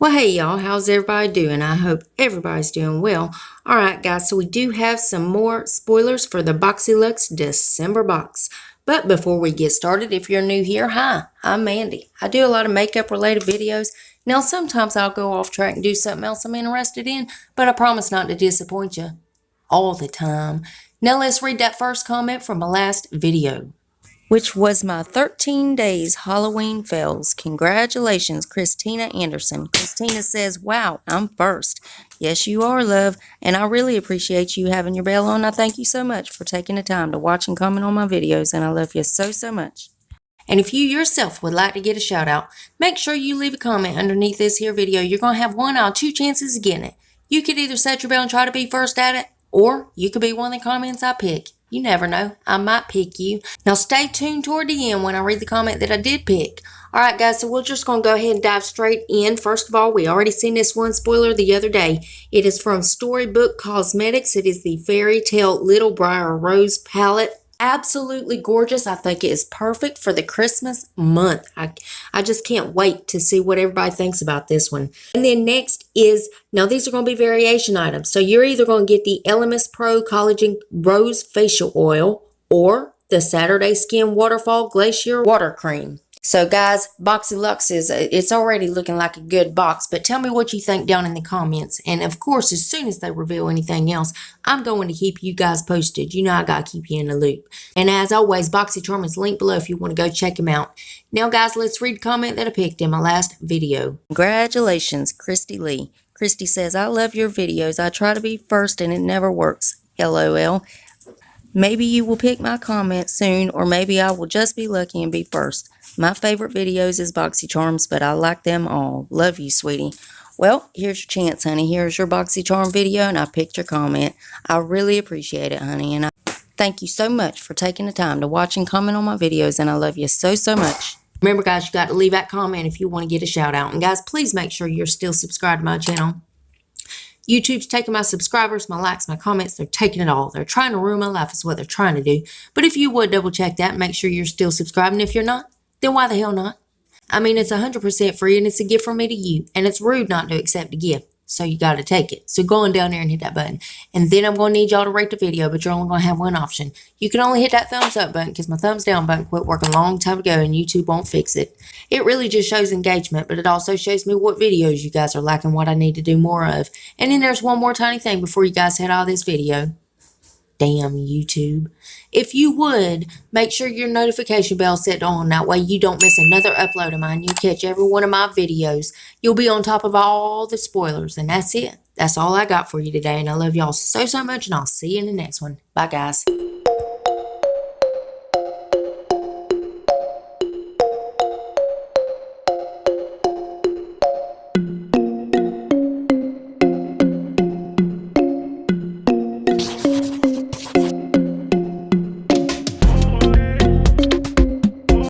Well, hey y'all, how's everybody doing? I hope everybody's doing well. Alright guys, so we do have some more spoilers for the BoxyLuxe December box. But before we get started, if you're new here, hi, I'm Mandy. I do a lot of makeup related videos. Now sometimes I'll go off track and do something else I'm interested in, but I promise not to disappoint you all the time. Now let's read that first comment from my last video, which was my 13 days Halloween fails. Congratulations, Christina Anderson. Christina says, wow, I'm first. Yes, you are, love, and I really appreciate you having your bell on. I thank you so much for taking the time to watch and comment on my videos, and I love you so, so much. And if you yourself would like to get a shout out, make sure you leave a comment underneath this here video. You're going to have one out of two chances of getting it. You could either set your bell and try to be first at it, or you could be one of the comments I pick. You never know. I might pick you. Now stay tuned toward the end when I read the comment that I did pick. Alright guys, so we're just going to go ahead and dive straight in. First of all, we already seen this one spoiler the other day. It is from Storybook Cosmetics. It is the Fairy Tale Little Briar Rose palette. Absolutely gorgeous. I think it is perfect for the Christmas month. I just can't wait to see what everybody thinks about this one. And then next is, now these are going to be variation items. So you're either going to get the LMS Pro Collagen Rose Facial Oil or the Saturday Skin Waterfall Glacier Water Cream. So guys, BoxyLuxe it's already looking like a good box, but tell me what you think down in the comments. And of course, as soon as they reveal anything else, I'm going to keep you guys posted. You know I gotta keep you in the loop. And as always, BoxyCharm is linked below if you want to go check him out. Now guys, let's read the comment that I picked in my last video. Congratulations, Christy Lee. Christy says, I love your videos. I try to be first and it never works. LOL. Maybe you will pick my comment soon, or maybe I will just be lucky and be first. My favorite videos is BoxyCharms, but I like them all. Love you, sweetie. Well, here's your chance, honey. Here's your BoxyCharm video, and I picked your comment. I really appreciate it, honey, and I thank you so much for taking the time to watch and comment on my videos, and I love you so, so much. Remember, guys, you got to leave that comment if you want to get a shout out. And, guys, please make sure you're still subscribed to my channel. YouTube's taking my subscribers, my likes, my comments. They're taking it all. They're trying to ruin my life is what they're trying to do. But if you would double check that, make sure you're still subscribed. And if you're not, then why the hell not? I mean, it's 100% free and it's a gift from me to you. And it's rude not to accept a gift. So you got to take it. So go on down there and hit that button. And then I'm going to need y'all to rate the video, but you're only going to have one option. You can only hit that thumbs up button because my thumbs down button quit working a long time ago and YouTube won't fix it. It really just shows engagement, but it also shows me what videos you guys are liking, what I need to do more of. And then there's one more tiny thing before you guys head out of this video. Damn YouTube. If you would, make sure your notification bell set on. That way you don't miss another upload of mine. You catch every one of my videos. You'll be on top of all the spoilers. And that's it. That's all I got for you today. And I love y'all so, so much. And I'll see you in the next one. Bye, guys.